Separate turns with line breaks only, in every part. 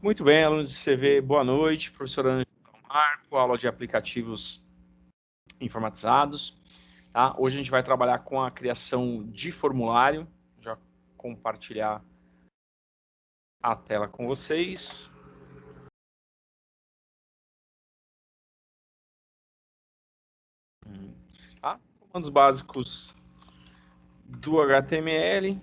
Muito bem, alunos de CV, boa noite. Professor Ângelo Marco, aula de aplicativos informatizados. Tá? Hoje a gente vai trabalhar com a criação de formulário. Já compartilhar a tela com vocês. Tá? Comandos básicos do HTML.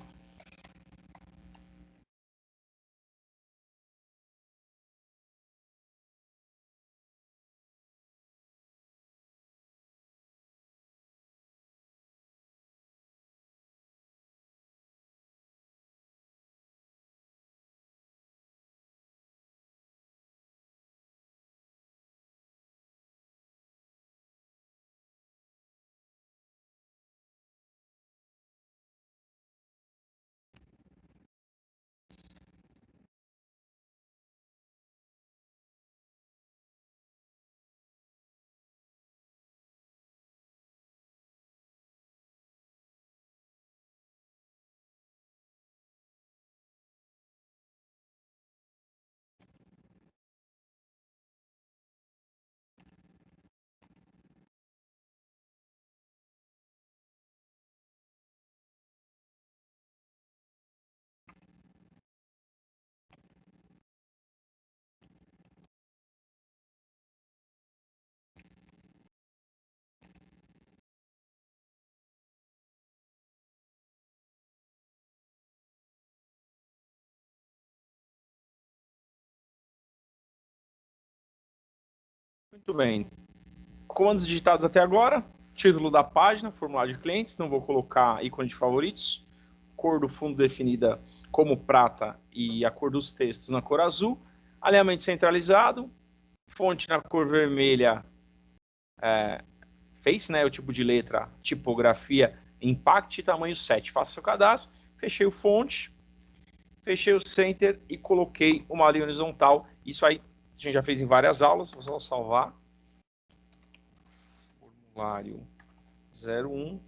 Muito bem. Comandos digitados até agora. Título da página, formulário de clientes. Não vou colocar ícone de favoritos. Cor do fundo definida como prata e a cor dos textos na cor azul. Alinhamento centralizado. Fonte na cor vermelha. Face, né? O tipo de letra, tipografia, impact, tamanho 7. Faça seu cadastro. Fechei o fonte. Fechei o center e coloquei uma linha horizontal. Isso aí a gente já fez em várias aulas. Vou só salvar. Formulário 01.html.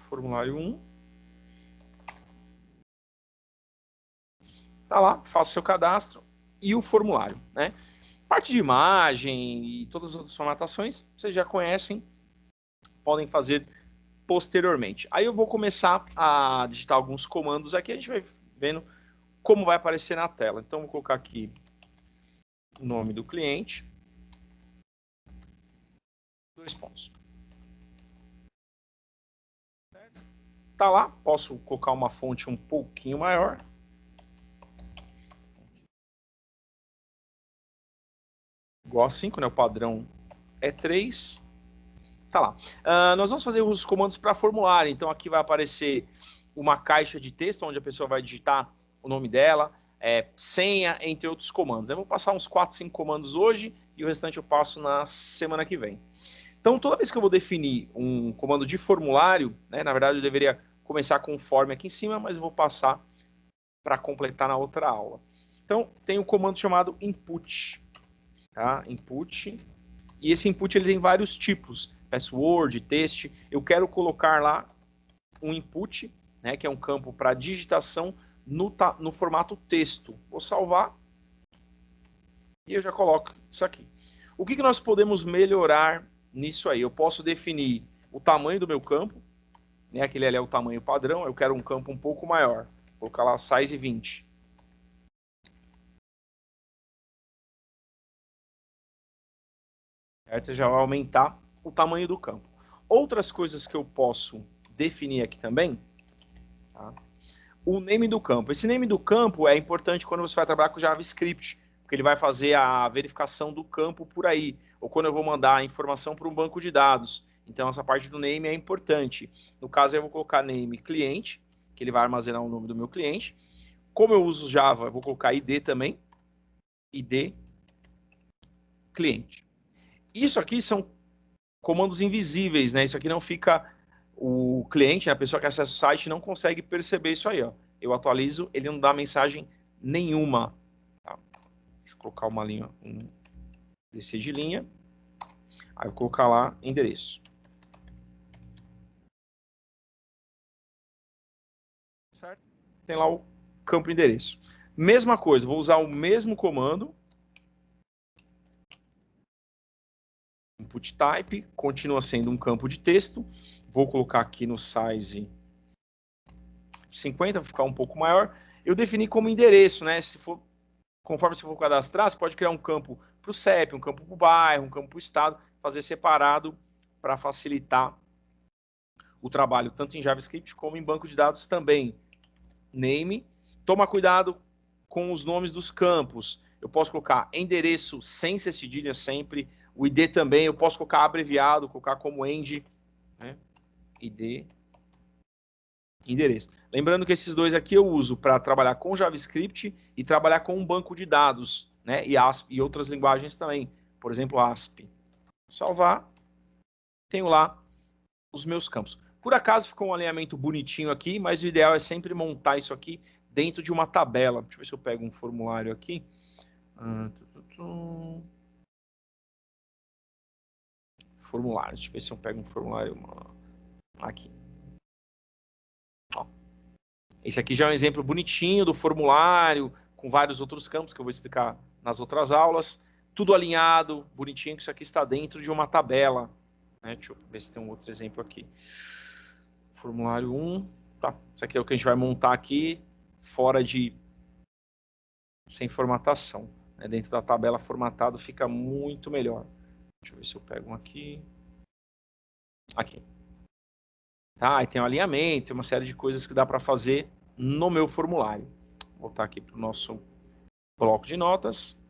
Formulário 1. Tá lá, faça seu cadastro e o formulário, né? Parte de imagem e todas as outras formatações, vocês já conhecem, podem fazer posteriormente. Aí eu vou começar a digitar alguns comandos aqui, a gente vai vendo como vai aparecer na tela. Então, vou colocar aqui o nome do cliente. 2 pontos. Tá lá, posso colocar uma fonte um pouquinho maior. Igual a 5, né? O padrão é 3. Tá lá. Nós vamos fazer os comandos para formulário. Então, aqui vai aparecer uma caixa de texto, onde a pessoa vai digitar o nome dela, senha, entre outros comandos. Eu vou passar uns 4, 5 comandos hoje e o restante eu passo na semana que vem. Então, toda vez que eu vou definir um comando de formulário, né, na verdade eu deveria começar com o form aqui em cima, mas eu vou passar para completar na outra aula. Então, tem um comando chamado input. Tá? Input. E esse input ele tem vários tipos. Password, text. Eu quero colocar lá um input, né, que é um campo para digitação no formato texto. Vou salvar e eu já coloco isso aqui. O que nós podemos melhorar nisso aí? Eu posso definir o tamanho do meu campo, né, aquele ali é o tamanho padrão, eu quero um campo um pouco maior. Vou colocar lá size 20. Certo? Já vai aumentar o tamanho do campo. Outras coisas que eu posso definir aqui também, tá? O name do campo. Esse name do campo é importante quando você vai trabalhar com JavaScript, porque ele vai fazer a verificação do campo por aí, ou quando eu vou mandar a informação para um banco de dados. Então, essa parte do name é importante. No caso, eu vou colocar name cliente, que ele vai armazenar o nome do meu cliente. Como eu uso Java, eu vou colocar ID também, ID cliente. Isso aqui são comandos invisíveis, né? Isso aqui não fica... O cliente, a pessoa que acessa o site, não consegue perceber isso aí, ó. Eu atualizo, ele não dá mensagem nenhuma. Tá? Deixa eu colocar uma linha, descer de linha. Aí eu vou colocar lá endereço. Certo? Tem lá o campo endereço. Mesma coisa, vou usar o mesmo comando. Input type, continua sendo um campo de texto. Vou colocar aqui no size 50, vai ficar um pouco maior. Eu defini como endereço, né? Se for, conforme você for cadastrar, você pode criar um campo para o CEP, um campo para o bairro, um campo para o estado, fazer separado para facilitar o trabalho, tanto em JavaScript como em banco de dados também. Name. Toma cuidado com os nomes dos campos. Eu posso colocar endereço sem ser cedilha sempre. O ID também, eu posso colocar abreviado, colocar como end, né? ID, endereço. Lembrando que esses dois aqui eu uso para trabalhar com JavaScript e trabalhar com um banco de dados, né? E ASP e outras linguagens também. Por exemplo, ASP. Salvar. Tenho lá os meus campos. Por acaso ficou um alinhamento bonitinho aqui, mas o ideal é sempre montar isso aqui dentro de uma tabela. Deixa eu ver se eu pego um formulário aqui. Formulário. Deixa eu ver se eu pego um formulário aqui. Ó. Esse aqui já é um exemplo bonitinho do formulário, com vários outros campos que eu vou explicar nas outras aulas. Tudo alinhado, bonitinho, que isso aqui está dentro de uma tabela. Né? Deixa eu ver se tem um outro exemplo aqui. Formulário 1. Tá. Isso aqui é o que a gente vai montar aqui, fora de... sem formatação. Né? Dentro da tabela formatado fica muito melhor. Deixa eu ver se eu pego um aqui. Aqui. Tá, aí tem um alinhamento, tem uma série de coisas que dá para fazer no meu formulário. Vou voltar aqui para o nosso bloco de notas.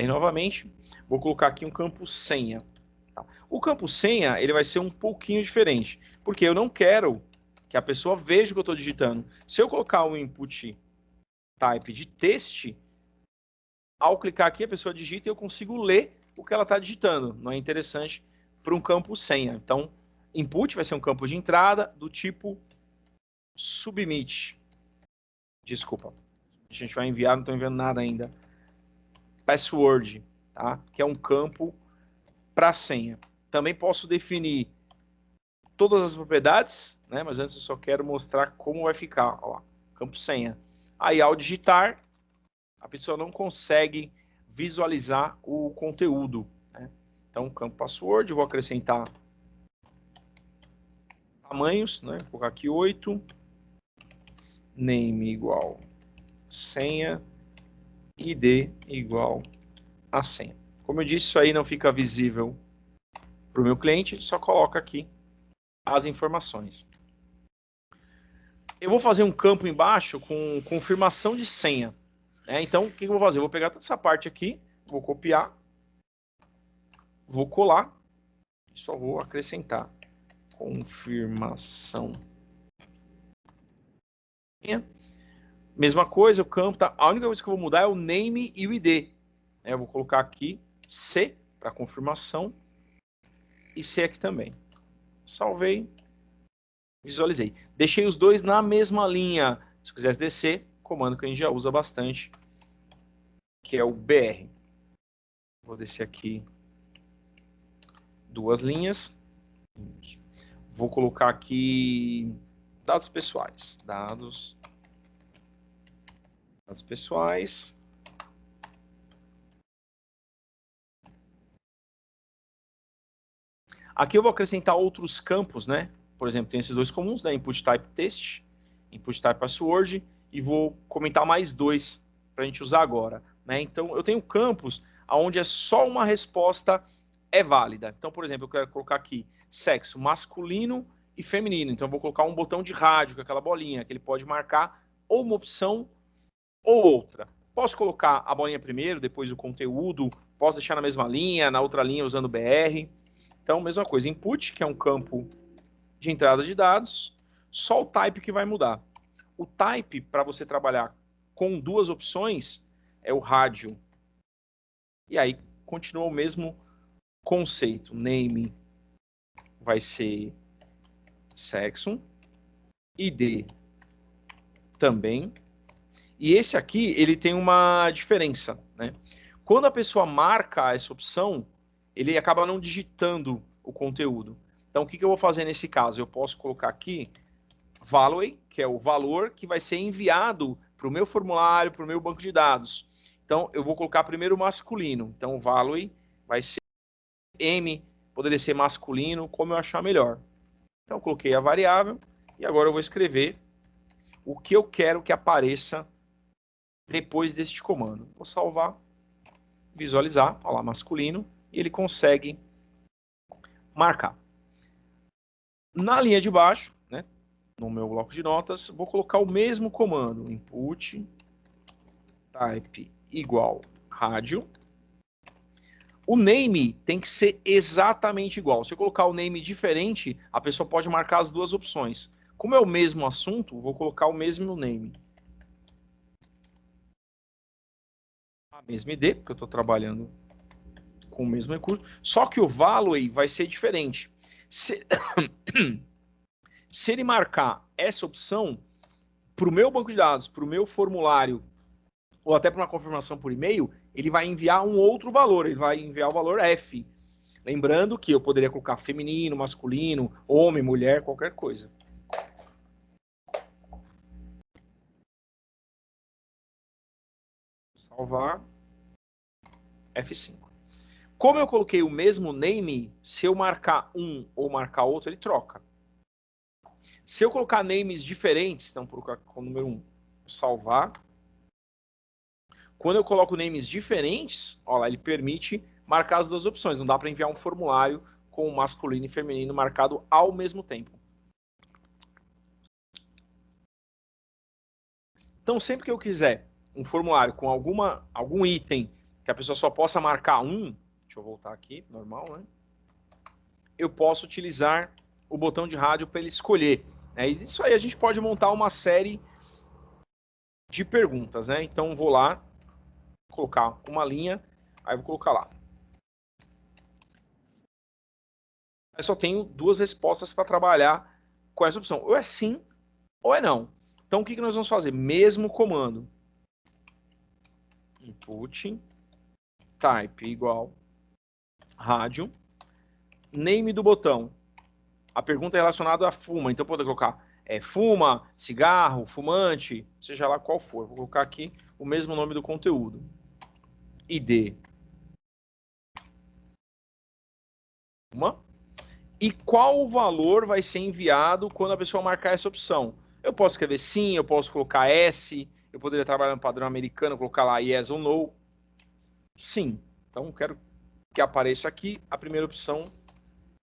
Novamente, vou colocar aqui um campo senha. Tá. O campo senha ele vai ser um pouquinho diferente, porque eu não quero que a pessoa veja o que eu estou digitando. Se eu colocar um input type de texto, ao clicar aqui a pessoa digita e eu consigo ler o que ela está digitando. Não é interessante para um campo senha. Então, input vai ser um campo de entrada do tipo submit. Desculpa. A gente vai enviar, não estou enviando nada ainda. Password, tá? Que é um campo para senha. Também posso definir todas as propriedades, né? Mas antes eu só quero mostrar como vai ficar. Ó, campo senha. Aí, ao digitar, a pessoa não consegue visualizar o conteúdo. Né? Então, campo password, eu vou acrescentar tamanhos, né? Vou colocar aqui 8. Name igual senha. ID igual a senha. Como eu disse, isso aí não fica visível para o meu cliente, só coloca aqui as informações. Eu vou fazer um campo embaixo com confirmação de senha. Né? Então, o que eu vou fazer? Eu vou pegar toda essa parte aqui, vou copiar, vou colar, só vou acrescentar confirmação. Mesma coisa, o campo tá... A única coisa que eu vou mudar é o name e o ID. Eu vou colocar aqui C para confirmação e C aqui também. Salvei, visualizei. Deixei os dois na mesma linha. Se quisesse descer, comando que a gente já usa bastante, que é o BR. Vou descer aqui 2 linhas. Vou colocar aqui dados pessoais. Dados pessoais. Aqui eu vou acrescentar outros campos, né? Por exemplo, tem esses dois comuns, né? Input type text, input type password, e vou comentar mais 2 para a gente usar agora. Né? Então, eu tenho campos onde é só uma resposta é válida. Então, por exemplo, eu quero colocar aqui sexo masculino e feminino. Então, eu vou colocar um botão de rádio, com aquela bolinha, que ele pode marcar ou uma opção ou outra. Posso colocar a bolinha primeiro, depois o conteúdo, posso deixar na mesma linha, na outra linha usando BR. Então, mesma coisa, input, que é um campo de entrada de dados, só o type que vai mudar. O type, para você trabalhar com 2 opções, é o rádio. E aí, continua o mesmo conceito. Name vai ser sexo, ID também. E esse aqui, ele tem uma diferença, né? Quando a pessoa marca essa opção, ele acaba não digitando o conteúdo. Então, o que eu vou fazer nesse caso? Eu posso colocar aqui value, que é o valor que vai ser enviado para o meu formulário, para o meu banco de dados. Então, eu vou colocar primeiro o masculino. Então, o value vai ser M, poderia ser masculino, como eu achar melhor. Então, eu coloquei a variável e agora eu vou escrever o que eu quero que apareça depois deste comando. Vou salvar, visualizar, olha lá, masculino, e ele consegue marcar. Na linha de baixo, né, no meu bloco de notas, vou colocar o mesmo comando, input type igual rádio. O name tem que ser exatamente igual. Se eu colocar o name diferente, a pessoa pode marcar as duas opções. Como é o mesmo assunto, vou colocar o mesmo no name. A mesma ID, porque eu estou trabalhando com o mesmo recurso. Só que o value vai ser diferente. Se ele marcar essa opção, para o meu banco de dados, para o meu formulário, ou até para uma confirmação por e-mail, ele vai enviar um outro valor, ele vai enviar o valor F. Lembrando que eu poderia colocar feminino, masculino, homem, mulher, qualquer coisa. Salvar. F5. Como eu coloquei o mesmo name, se eu marcar um ou marcar outro, ele troca. Se eu colocar names diferentes, então vou colocar com o número 1, salvar. Quando eu coloco names diferentes, ó lá, ele permite marcar as duas opções. Não dá para enviar um formulário com masculino e feminino marcado ao mesmo tempo. Então, sempre que eu quiser um formulário com algum item que a pessoa só possa marcar um, deixa eu voltar aqui, normal, né? Eu posso utilizar o botão de rádio para ele escolher. E isso aí a gente pode montar uma série de perguntas, né? Então, vou lá, colocar uma linha, aí vou colocar lá. Eu só tenho duas respostas para trabalhar com essa opção. Ou é sim, ou é não. Então, o que nós vamos fazer? Mesmo comando. Input type igual rádio. Name do botão. A pergunta é relacionada a fuma. Então, pode colocar fuma, cigarro, fumante, seja lá qual for. Vou colocar aqui o mesmo nome do conteúdo. ID. Fuma. E qual o valor vai ser enviado quando a pessoa marcar essa opção? Eu posso escrever sim, eu posso colocar S, eu poderia trabalhar no padrão americano, colocar lá yes ou no. Sim. Então, eu quero que apareça aqui a primeira opção,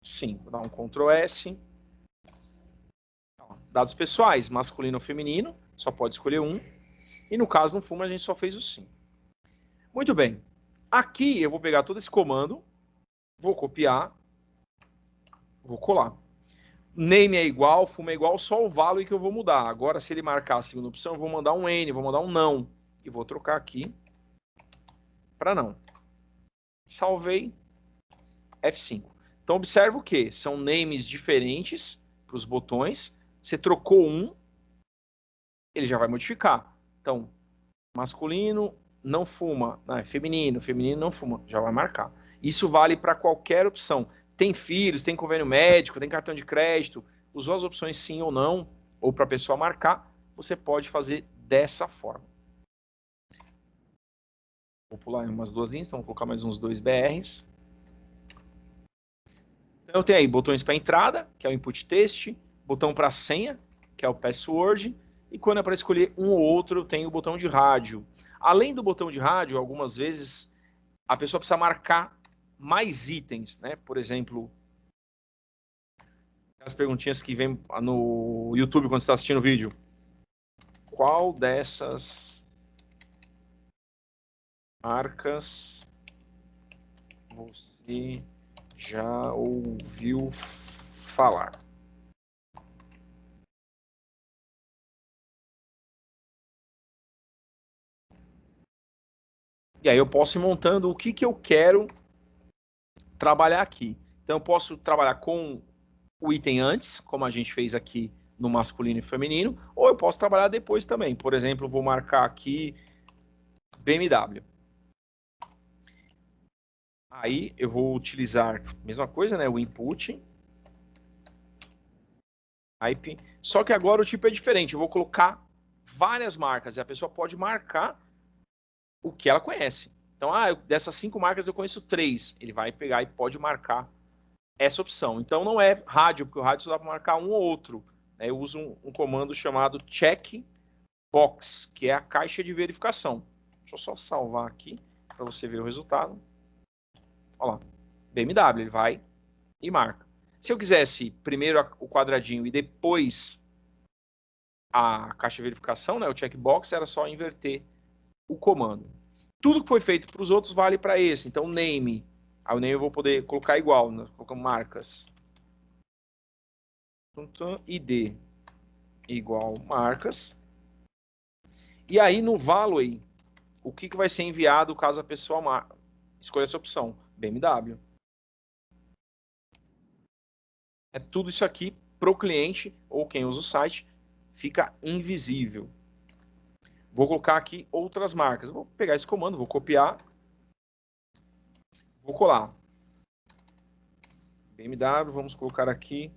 sim. Vou dar um Ctrl S. Dados pessoais, masculino ou feminino, só pode escolher um. E no caso, no Fuma, a gente só fez o sim. Muito bem. Aqui eu vou pegar todo esse comando, vou copiar, vou colar. Name é igual, Fuma é igual, só o value que eu vou mudar. Agora, se ele marcar a segunda opção, eu vou mandar um N, vou mandar um não. E vou trocar aqui para não. Salvei. F5. Então, observa o que? São names diferentes para os botões. Você trocou um, ele já vai modificar. Então, masculino não fuma, não, é feminino, feminino não fuma, já vai marcar. Isso vale para qualquer opção. Tem filhos, tem convênio médico, tem cartão de crédito, usou as opções sim ou não, ou para a pessoa marcar, você pode fazer dessa forma. Vou pular em umas duas linhas, então vou colocar mais uns 2 BRs. Então eu tenho aí botões para entrada, que é o input text, botão para senha, que é o password, e quando é para escolher um ou outro, tem o botão de rádio. Além do botão de rádio, algumas vezes a pessoa precisa marcar mais itens, né? Por exemplo, as perguntinhas que vem no YouTube quando você está assistindo o vídeo. Qual dessas marcas você já ouviu falar? E aí eu posso ir montando o que eu quero trabalhar aqui. Então eu posso trabalhar com o item antes, como a gente fez aqui no masculino e feminino, ou eu posso trabalhar depois também. Por exemplo, vou marcar aqui BMW. Aí eu vou utilizar a mesma coisa, né? O input, type. Só que agora o tipo é diferente. Eu vou colocar várias marcas e a pessoa pode marcar o que ela conhece. Então, dessas 5 marcas eu conheço 3. Ele vai pegar e pode marcar essa opção. Então não é rádio, porque o rádio só dá para marcar um ou outro. Né? Eu uso um comando chamado checkbox, que é a caixa de verificação. Deixa eu só salvar aqui para você ver o resultado. Olha lá, BMW, ele vai e marca. Se eu quisesse primeiro o quadradinho e depois a caixa de verificação, né, o checkbox, era só inverter o comando. Tudo que foi feito para os outros vale para esse. Então, name. Aí o name eu vou poder colocar igual, né? Colocando marcas. ID igual marcas. E aí no Value, o que vai ser enviado caso a pessoa escolha essa opção? BMW. É tudo isso aqui para o cliente ou quem usa o site fica invisível. Vou colocar aqui outras marcas. Vou pegar esse comando, vou copiar, vou colar. BMW, vamos colocar aqui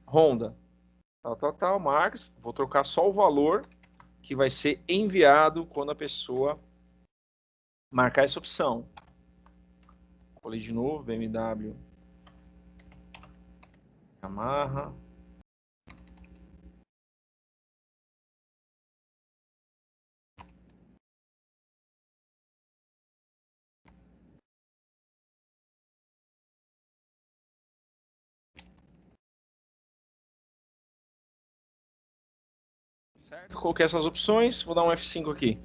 Honda. Tal, marcas. Vou trocar só o valor que vai ser enviado quando a pessoa marcar essa opção. Colei de novo, BMW. Yamaha. Certo? Coloquei essas opções, vou dar um F5 aqui.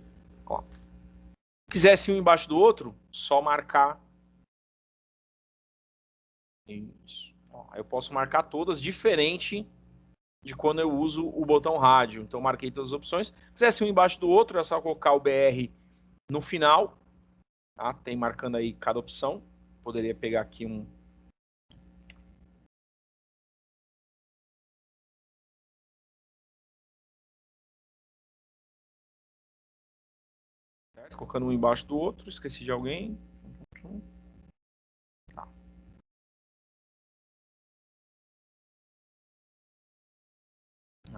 Ó. Se quisesse um embaixo do outro, só marcar. Isso. Ó, eu posso marcar todas diferente de quando eu uso o botão rádio. Então, marquei todas as opções. Se quisesse um embaixo do outro, é só colocar o BR no final. Tá? Tem marcando aí cada opção. Poderia pegar aqui um. Certo? Colocando um embaixo do outro. Esqueci de alguém. Tá.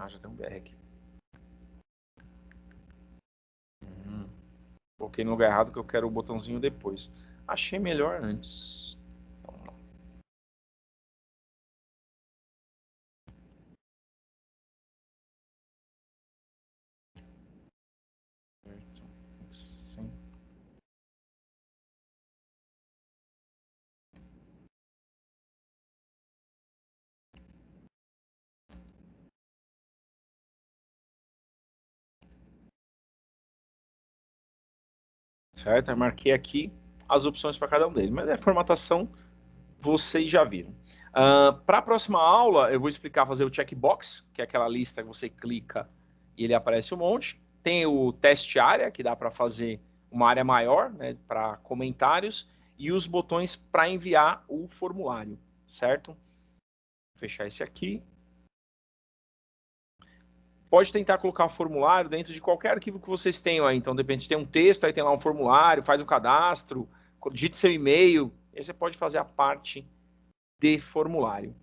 Já tem um BR aqui. Coloquei no lugar errado que eu quero o botãozinho depois. Achei melhor antes. Vamos lá. Sim. Certo? Eu marquei aqui as opções para cada um deles. Mas a formatação vocês já viram. Para a próxima aula, eu vou explicar fazer o checkbox, que é aquela lista que você clica e ele aparece um monte. Tem o teste área, que dá para fazer uma área maior, né, para comentários, e os botões para enviar o formulário, certo? Vou fechar esse aqui. Pode tentar colocar o formulário dentro de qualquer arquivo que vocês tenham aí. Então, de repente, tem um texto, aí tem lá um formulário, faz um cadastro, digite seu e-mail, aí você pode fazer a parte de formulário.